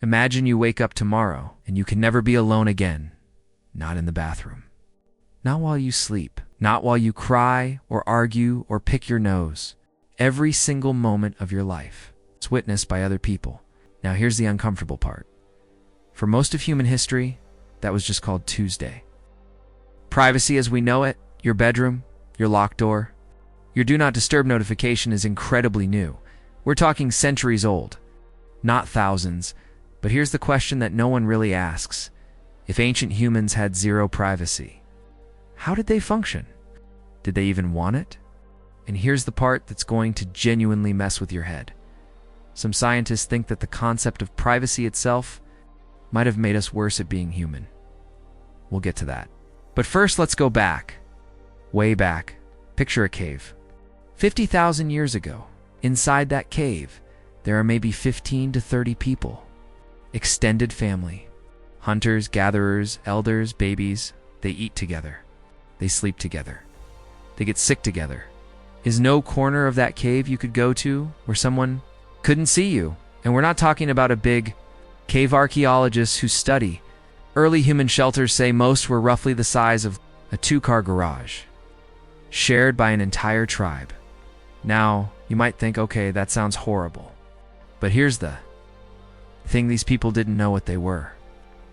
Imagine you wake up tomorrow and you can never be alone again. Not in the bathroom. Not while you sleep. Not while you cry or argue or pick your nose. Every single moment of your life. It's witnessed by other people. Now here's the uncomfortable part. For most of human history, that was just called Tuesday. Privacy as we know it, your bedroom, your locked door, your do not disturb notification is incredibly new. We're talking centuries old, not thousands. But here's the question that no one really asks. If ancient humans had zero privacy, how did they function? Did they even want it? And here's the part that's going to genuinely mess with your head. Some scientists think that the concept of privacy itself might have made us worse at being human. We'll get to that. But first, let's go back. Way back. Picture a cave. 50,000 years ago. Inside that cave, there are maybe 15 to 30 people. Extended family. Hunters, gatherers, elders, babies. They eat together. They sleep together. They get sick together. Is no corner of that cave you could go to where someone couldn't see you? And we're not talking about a big cave. Archaeologists who study early human shelters say most were roughly the size of a 2-car garage, shared by an entire tribe. Now, you might think, okay, that sounds horrible. But here's the thing: these people didn't know what they were.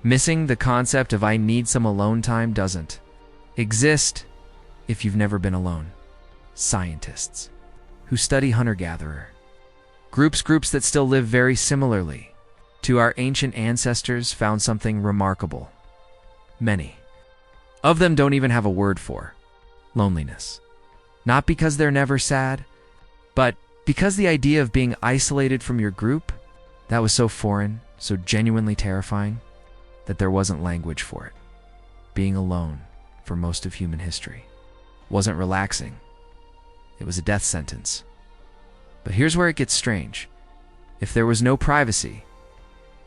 Missing the concept of I need some alone time doesn't exist if you've never been alone. Scientists who study hunter-gatherer groups that still live very similarly to our ancient ancestors found something remarkable. Many of them don't even have a word for loneliness. Not because they're never sad, but because the idea of being isolated from your group, that was so foreign, so genuinely terrifying, that there wasn't language for it. Being alone, for most of human history, wasn't relaxing. It was a death sentence. But here's where it gets strange. If there was no privacy,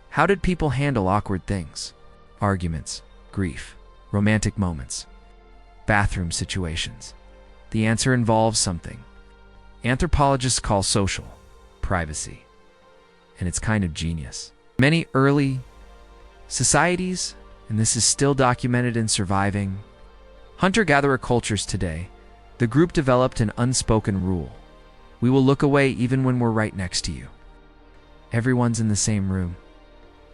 how did people handle awkward things? Arguments, grief, romantic moments, bathroom situations. The answer involves something anthropologists call social privacy, and it's kind of genius. Many early societies, and this is still documented in surviving hunter-gatherer cultures today, the group developed an unspoken rule. We will look away even when we're right next to you. Everyone's in the same room,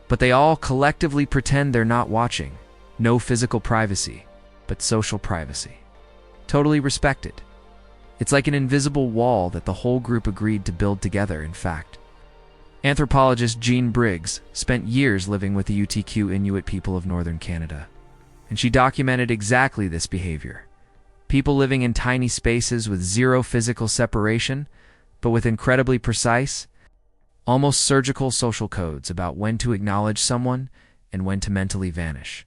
but they all collectively pretend they're not watching. No physical privacy, but social privacy. Totally respected. It's like an invisible wall that the whole group agreed to build together. In fact, anthropologist Jean Briggs spent years living with the UTQ Inuit people of northern Canada, and she documented exactly this behavior. People living in tiny spaces with zero physical separation, but with incredibly precise, almost surgical social codes about when to acknowledge someone and when to mentally vanish.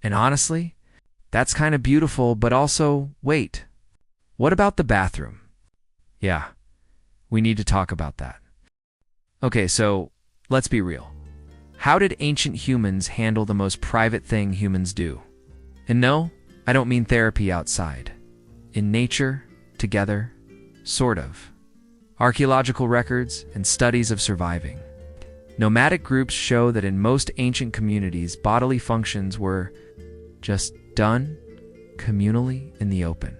And honestly, that's kind of beautiful, but also, wait, what about the bathroom? Yeah, we need to talk about that. Okay, so let's be real. How did ancient humans handle the most private thing humans do? And no, I don't mean therapy outside. In nature, together, sort of. Archaeological records and studies of surviving. Nomadic groups show that in most ancient communities, bodily functions were just done communally in the open.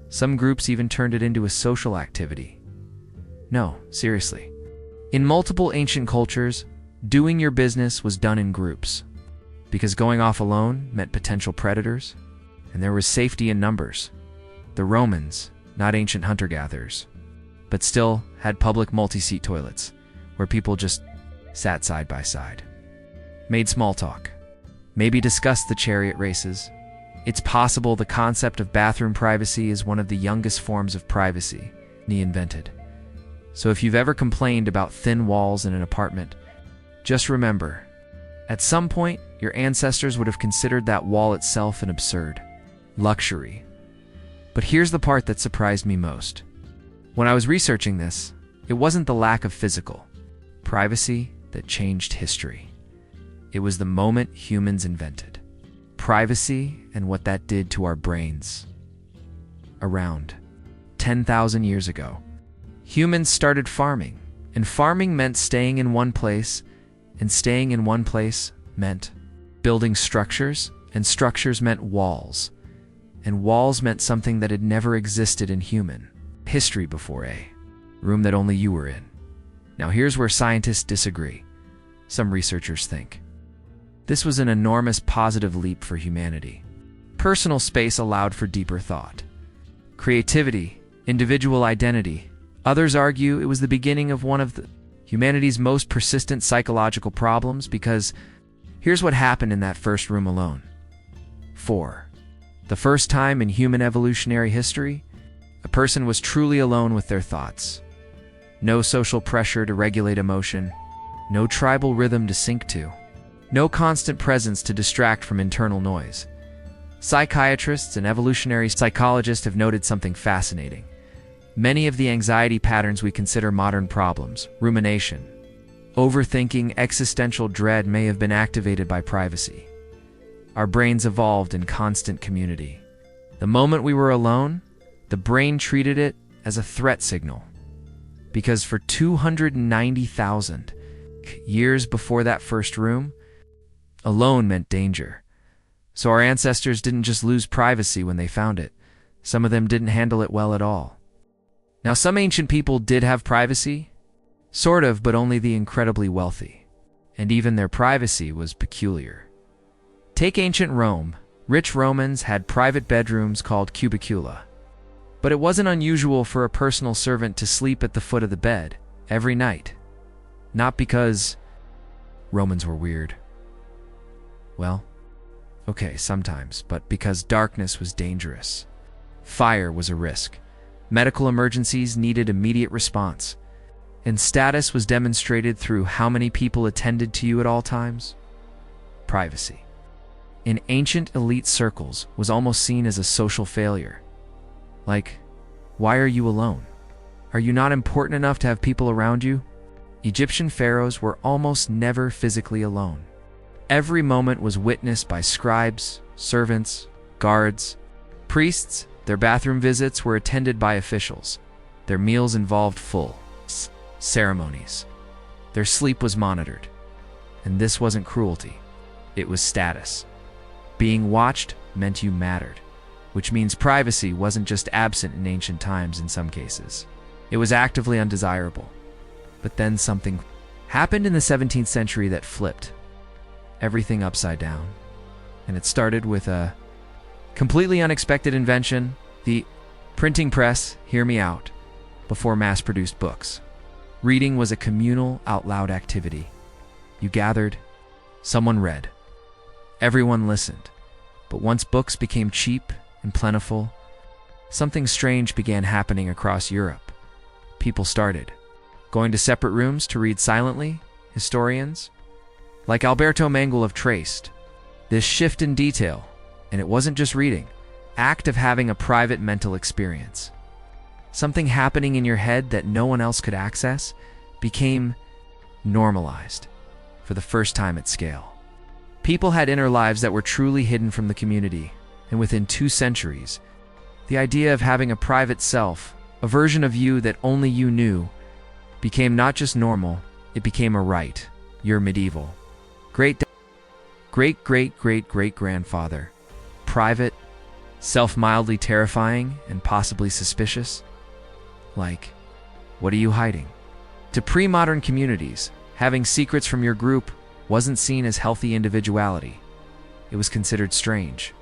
Some groups even turned it into a social activity. No, seriously. In multiple ancient cultures, doing your business was done in groups, because going off alone meant potential predators, and there was safety in numbers. The Romans, not ancient hunter-gatherers, but still had public multi-seat toilets, where people just sat side by side, made small talk, maybe discussed the chariot races. It's possible the concept of bathroom privacy is one of the youngest forms of privacy invented. So if you've ever complained about thin walls in an apartment, just remember, at some point, your ancestors would have considered that wall itself an absurd luxury. But here's the part that surprised me most. When I was researching this, it wasn't the lack of physical privacy that changed history. It was the moment humans invented privacy and what that did to our brains. Around 10,000 years ago, humans started farming, and farming meant staying in one place and staying in one place meant building structures, and structures meant walls, and walls meant something that had never existed in human history before, a room that only you were in. Now here's where scientists disagree. Some researchers think this was an enormous positive leap for humanity. Personal space allowed for deeper thought, creativity, individual identity. Others argue it was the beginning of one of humanity's most persistent psychological problems, because here's what happened in that first room alone. 4. The first time in human evolutionary history, a person was truly alone with their thoughts. No social pressure to regulate emotion, no tribal rhythm to sync to, no constant presence to distract from internal noise. Psychiatrists and evolutionary psychologists have noted something fascinating. Many of the anxiety patterns we consider modern problems, rumination, overthinking, existential dread, may have been activated by privacy. Our brains evolved in constant community. The moment we were alone, the brain treated it as a threat signal. Because for 290,000 years before that first room, alone meant danger. So our ancestors didn't just lose privacy when they found it. Some of them didn't handle it well at all. Now, some ancient people did have privacy, sort of, but only the incredibly wealthy. And even their privacy was peculiar. Take ancient Rome. Rich Romans had private bedrooms called cubicula. But it wasn't unusual for a personal servant to sleep at the foot of the bed every night. Not because Romans were weird. Well, okay, sometimes, but because darkness was dangerous. Fire was a risk. Medical emergencies needed immediate response. And status was demonstrated through how many people attended to you at all times. Privacy, in ancient elite circles, was almost seen as a social failure. Like, why are you alone? Are you not important enough to have people around you? Egyptian pharaohs were almost never physically alone. Every moment was witnessed by scribes, servants, guards, priests. Their bathroom visits were attended by officials. Their meals involved full ceremonies. Their sleep was monitored. And this wasn't cruelty. It was status. Being watched meant you mattered, which means privacy wasn't just absent in ancient times in some cases. It was actively undesirable. But then something happened in the 17th century that flipped everything upside down. And it started with a completely unexpected invention, the printing press. Hear me out. Before mass-produced books, reading was a communal, out-loud activity. You gathered, someone read, everyone listened. But once books became cheap and plentiful, something strange began happening across Europe. People started going to separate rooms to read silently. Historians, like Alberto Mangel, have traced this shift in detail, and it wasn't just reading, act of having a private mental experience. Something happening in your head that no one else could access became normalized for the first time at scale. People had inner lives that were truly hidden from the community, and within 2 centuries, the idea of having a private self, a version of you that only you knew, became not just normal, it became a right. Your medieval great-great-great-great-great-grandfather, private, self-mildly terrifying, and possibly suspicious. Like, what are you hiding? To pre-modern communities, having secrets from your group wasn't seen as healthy individuality. It was considered strange,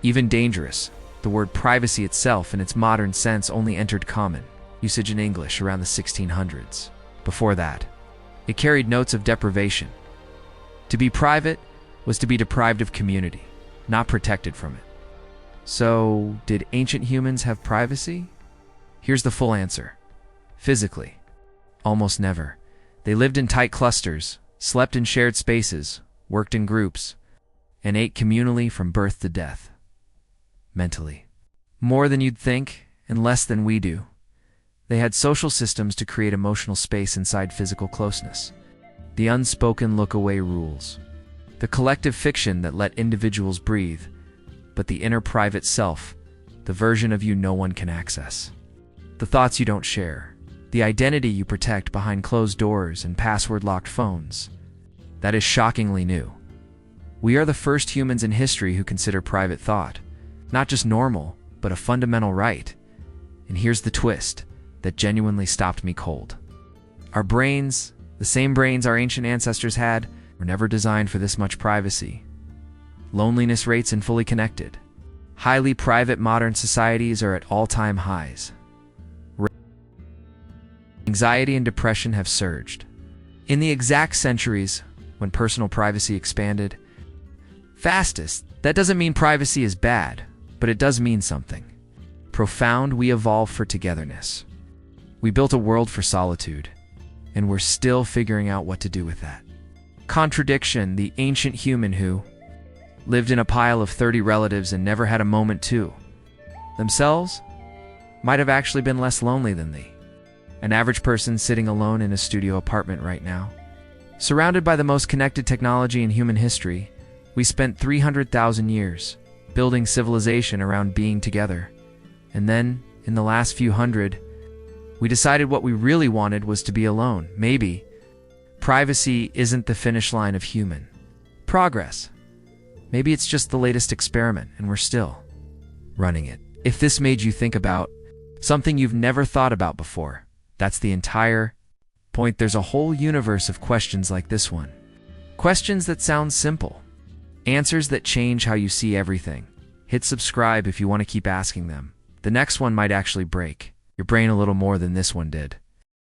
even dangerous. The word privacy itself, in its modern sense, only entered common usage in English around the 1600s. Before that, it carried notes of deprivation. To be private was to be deprived of community, not protected from it. So, did ancient humans have privacy? Here's the full answer. Physically, almost never. They lived in tight clusters, slept in shared spaces, worked in groups, and ate communally from birth to death. Mentally, more than you'd think and less than we do. They had social systems to create emotional space inside physical closeness. The unspoken look-away rules. The collective fiction that let individuals breathe, but the inner private self, the version of you no one can access. The thoughts you don't share. The identity you protect behind closed doors and password-locked phones. That is shockingly new. We are the first humans in history who consider private thought not just normal, but a fundamental right. And here's the twist that genuinely stopped me cold. Our brains, the same brains our ancient ancestors had, were never designed for this much privacy. Loneliness rates in fully connected, highly private modern societies are at all-time highs. Anxiety and depression have surged. In the exact centuries when personal privacy expanded fastest, that doesn't mean privacy is bad, but it does mean something profound. We evolved for togetherness. We built a world for solitude, and we're still figuring out what to do with that. Contradiction, the ancient human who lived in a pile of 30 relatives and never had a moment to themselves might have actually been less lonely than an average person sitting alone in a studio apartment right now. Surrounded by the most connected technology in human history, we spent 300,000 years building civilization around being together. And then, in the last few hundred, we decided what we really wanted was to be alone. Maybe privacy isn't the finish line of human progress. Maybe it's just the latest experiment, and we're still running it. If this made you think about something you've never thought about before, that's the entire point. There's a whole universe of questions like this one. Questions that sound simple. Answers that change how you see everything. Hit subscribe if you want to keep asking them. The next one might actually break your brain a little more than this one did.